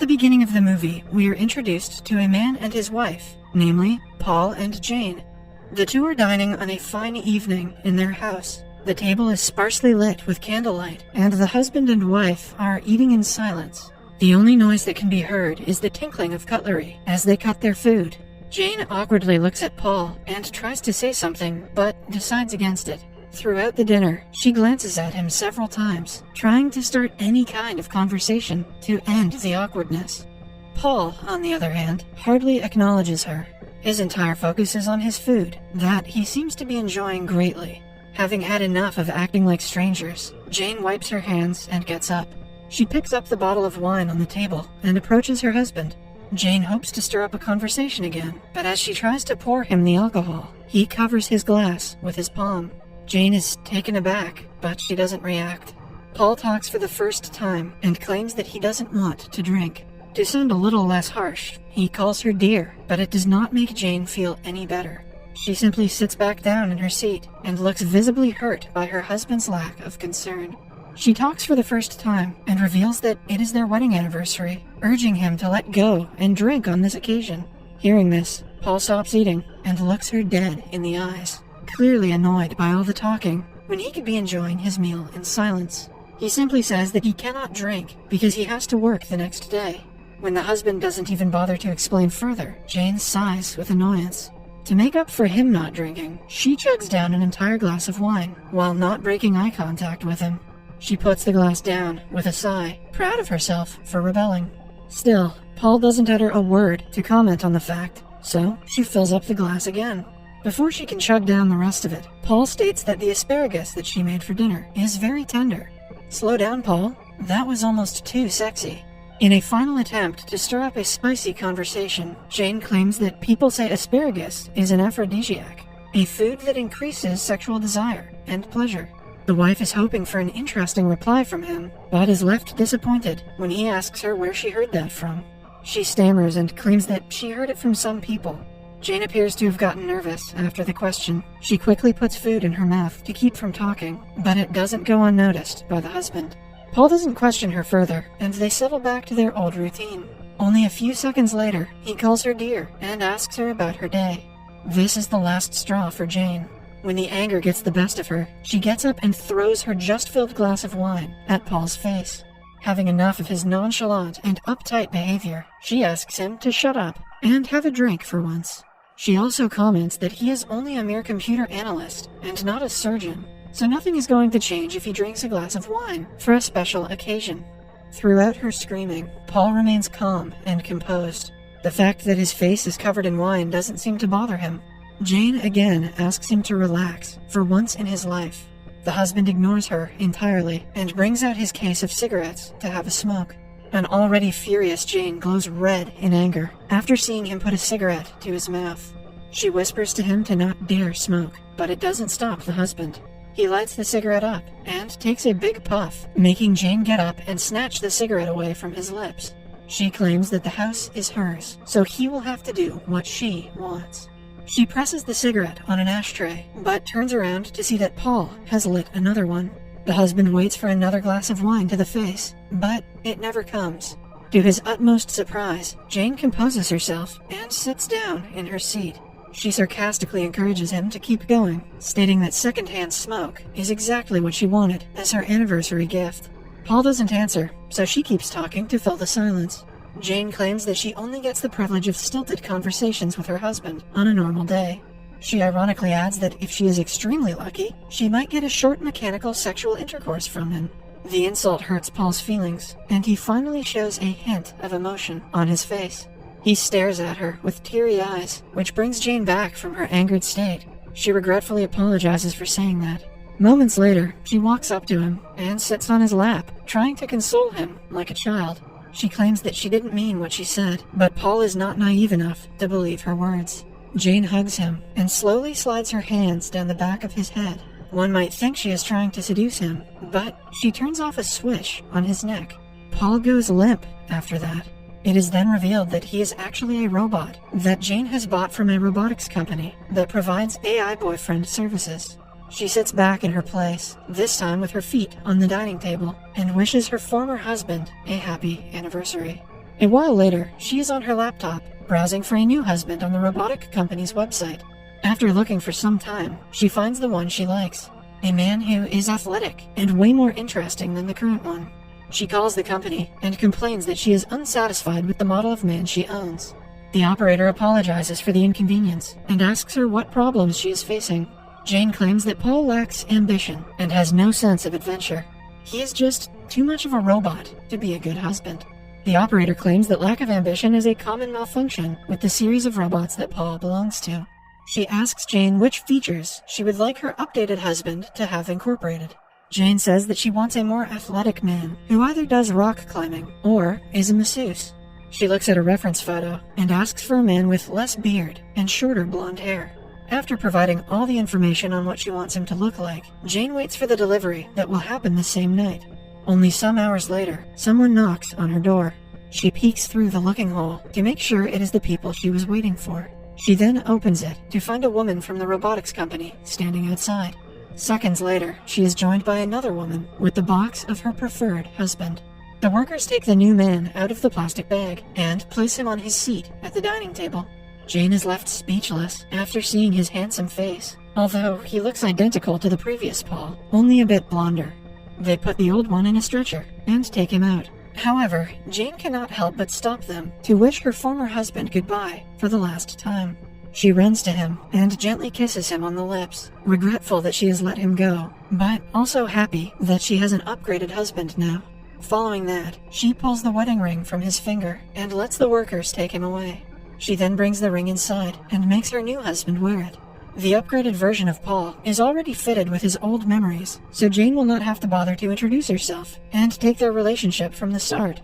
the beginning of the movie, we are introduced to a man and his wife, namely, Paul and Jane. The two are dining on a fine evening in their house. The table is sparsely lit with candlelight, and the husband and wife are eating in silence. The only noise that can be heard is the tinkling of cutlery as they cut their food. Jane awkwardly looks at Paul and tries to say something, but decides against it. Throughout the dinner, she glances at him several times, trying to start any kind of conversation to end the awkwardness. Paul, on the other hand, hardly acknowledges her. His entire focus is on his food, that he seems to be enjoying greatly. Having had enough of acting like strangers, Jane wipes her hands and gets up. She picks up the bottle of wine on the table and approaches her husband. Jane hopes to stir up a conversation again, but as she tries to pour him the alcohol, he covers his glass with his palm. Jane is taken aback, but she doesn't react. Paul talks for the first time and claims that he doesn't want to drink. To sound a little less harsh, he calls her dear, but it does not make Jane feel any better. She simply sits back down in her seat and looks visibly hurt by her husband's lack of concern. She talks for the first time and reveals that it is their wedding anniversary, urging him to let go and drink on this occasion. Hearing this, Paul stops eating and looks her dead in the eyes, clearly annoyed by all the talking when he could be enjoying his meal in silence. He simply says that he cannot drink because he has to work the next day. When the husband doesn't even bother to explain further, Jane sighs with annoyance. To make up for him not drinking, she chugs down an entire glass of wine while not breaking eye contact with him. She puts the glass down with a sigh, proud of herself for rebelling. Still, Paul doesn't utter a word to comment on the fact, so she fills up the glass again. Before she can chug down the rest of it, Paul states that the asparagus that she made for dinner is very tender. Slow down, Paul. That was almost too sexy. In a final attempt to stir up a spicy conversation, Jane claims that people say asparagus is an aphrodisiac, a food that increases sexual desire and pleasure. The wife is hoping for an interesting reply from him, but is left disappointed when he asks her where she heard that from. She stammers and claims that she heard it from some people. Jane appears to have gotten nervous after the question. She quickly puts food in her mouth to keep from talking, but it doesn't go unnoticed by the husband. Paul doesn't question her further, and they settle back to their old routine. Only a few seconds later, he calls her dear and asks her about her day. This is the last straw for Jane. When the anger gets the best of her, she gets up and throws her just-filled glass of wine at Paul's face. Having enough of his nonchalant and uptight behavior, she asks him to shut up and have a drink for once. She also comments that he is only a mere computer analyst and not a surgeon, so nothing is going to change if he drinks a glass of wine for a special occasion. Throughout her screaming, Paul remains calm and composed. The fact that his face is covered in wine doesn't seem to bother him. Jane again asks him to relax for once in his life. The husband ignores her entirely and brings out his case of cigarettes to have a smoke. An already furious Jane glows red in anger after seeing him put a cigarette to his mouth. She whispers to him to not dare smoke, but it doesn't stop the husband. He lights the cigarette up and takes a big puff, making Jane get up and snatch the cigarette away from his lips. She claims that the house is hers, so he will have to do what she wants. She presses the cigarette on an ashtray, but turns around to see that Paul has lit another one. The husband waits for another glass of wine to the face, but it never comes. To his utmost surprise, Jane composes herself and sits down in her seat. She sarcastically encourages him to keep going, stating that secondhand smoke is exactly what she wanted as her anniversary gift. Paul doesn't answer, so she keeps talking to fill the silence. Jane claims that she only gets the privilege of stilted conversations with her husband on a normal day. She ironically adds that if she is extremely lucky, she might get a short mechanical sexual intercourse from him. The insult hurts Paul's feelings, and he finally shows a hint of emotion on his face. He stares at her with teary eyes, which brings Jane back from her angered state. She regretfully apologizes for saying that. Moments later, she walks up to him and sits on his lap, trying to console him like a child. She claims that she didn't mean what she said, but Paul is not naive enough to believe her words. Jane hugs him and slowly slides her hands down the back of his head. One might think she is trying to seduce him, but she turns off a swish on his neck. Paul goes limp after that. It is then revealed that he is actually a robot that Jane has bought from a robotics company that provides AI boyfriend services. She sits back in her place, this time with her feet on the dining table, and wishes her former husband a happy anniversary. A while later, she is on her laptop, browsing for a new husband on the robotic company's website. After looking for some time, she finds the one she likes, a man who is athletic and way more interesting than the current one. She calls the company and complains that she is unsatisfied with the model of man she owns. The operator apologizes for the inconvenience and asks her what problems she is facing. Jane claims that Paul lacks ambition and has no sense of adventure. He is just too much of a robot to be a good husband. The operator claims that lack of ambition is a common malfunction with the series of robots that Paul belongs to. She asks Jane which features she would like her updated husband to have incorporated. Jane says that she wants a more athletic man who either does rock climbing or is a masseuse. She looks at a reference photo and asks for a man with less beard and shorter blonde hair. After providing all the information on what she wants him to look like, Jane waits for the delivery that will happen the same night. Only some hours later, someone knocks on her door. She peeks through the looking hole to make sure it is the people she was waiting for. She then opens it to find a woman from the robotics company standing outside. Seconds later, she is joined by another woman with the box of her preferred husband. The workers take the new man out of the plastic bag and place him on his seat at the dining table. Jane is left speechless after seeing his handsome face, although he looks identical to the previous Paul, only a bit blonder. They put the old one in a stretcher and take him out. However, Jane cannot help but stop them to wish her former husband goodbye for the last time. She runs to him and gently kisses him on the lips, regretful that she has let him go, but also happy that she has an upgraded husband now. Following that, she pulls the wedding ring from his finger and lets the workers take him away. She then brings the ring inside and makes her new husband wear it. The upgraded version of Paul is already fitted with his old memories, so Jane will not have to bother to introduce herself and take their relationship from the start.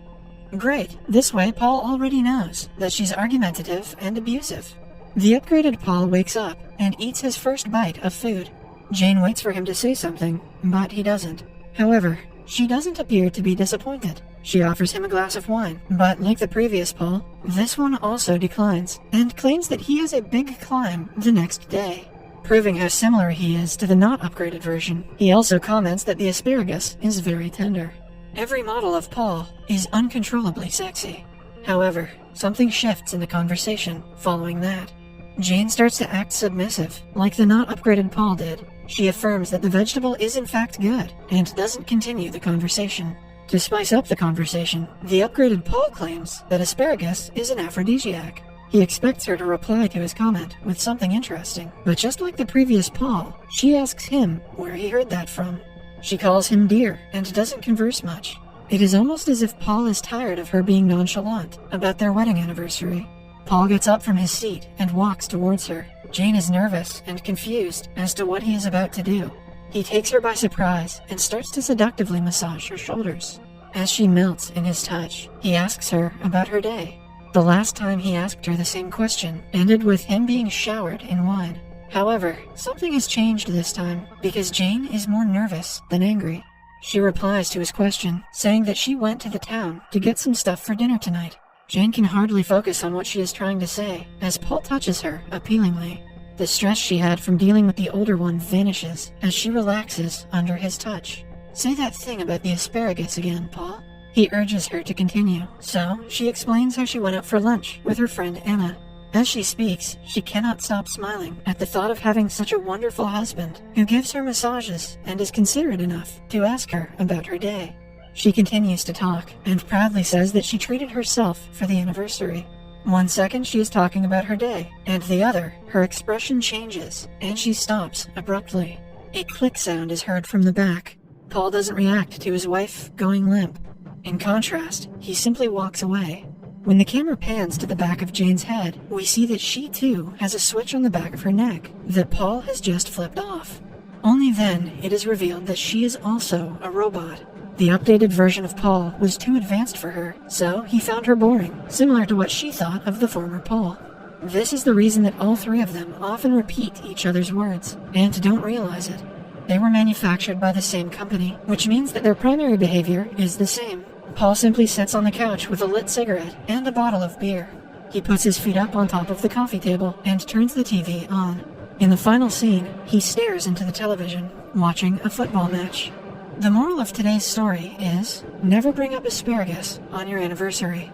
Great, this way Paul already knows that she's argumentative and abusive. The upgraded Paul wakes up and eats his first bite of food. Jane waits for him to say something, but he doesn't. However, she doesn't appear to be disappointed. She offers him a glass of wine, but like the previous Paul, this one also declines, and claims that he has a big climb the next day, proving how similar he is to the not upgraded version. He also comments that the asparagus is very tender. Every model of Paul is uncontrollably sexy. However, something shifts in the conversation following that. Jane starts to act submissive, like the not upgraded Paul did. She affirms that the vegetable is in fact good, and doesn't continue the conversation. To spice up the conversation, the upgraded Paul claims that asparagus is an aphrodisiac. He expects her to reply to his comment with something interesting, but just like the previous Paul, she asks him where he heard that from. She calls him dear and doesn't converse much. It is almost as if Paul is tired of her being nonchalant about their wedding anniversary. Paul gets up from his seat and walks towards her. Jane is nervous and confused as to what he is about to do. He takes her by surprise and starts to seductively massage her shoulders. As she melts in his touch, he asks her about her day. The last time he asked her the same question ended with him being showered in wine. However, something has changed this time because Jane is more nervous than angry. She replies to his question, saying that she went to the town to get some stuff for dinner tonight. Jane can hardly focus on what she is trying to say as Paul touches her appealingly. The stress she had from dealing with the older one vanishes as she relaxes under his touch. Say that thing about the asparagus again, Paul. He urges her to continue, so she explains how she went out for lunch with her friend Anna. As she speaks, she cannot stop smiling at the thought of having such a wonderful husband who gives her massages and is considerate enough to ask her about her day. She continues to talk and proudly says that she treated herself for the anniversary. One second she is talking about her day, and the other, her expression changes, and she stops abruptly. A click sound is heard from the back. Paul doesn't react to his wife going limp. In contrast, he simply walks away. When the camera pans to the back of Jane's head, we see that she too has a switch on the back of her neck that Paul has just flipped off. Only then it is revealed that she is also a robot. The updated version of Paul was too advanced for her, so he found her boring, similar to what she thought of the former Paul. This is the reason that all three of them often repeat each other's words, and don't realize it. They were manufactured by the same company, which means that their primary behavior is the same. Paul simply sits on the couch with a lit cigarette and a bottle of beer. He puts his feet up on top of the coffee table and turns the TV on. In the final scene, he stares into the television, watching a football match. The moral of today's story is, never bring up asparagus on your anniversary.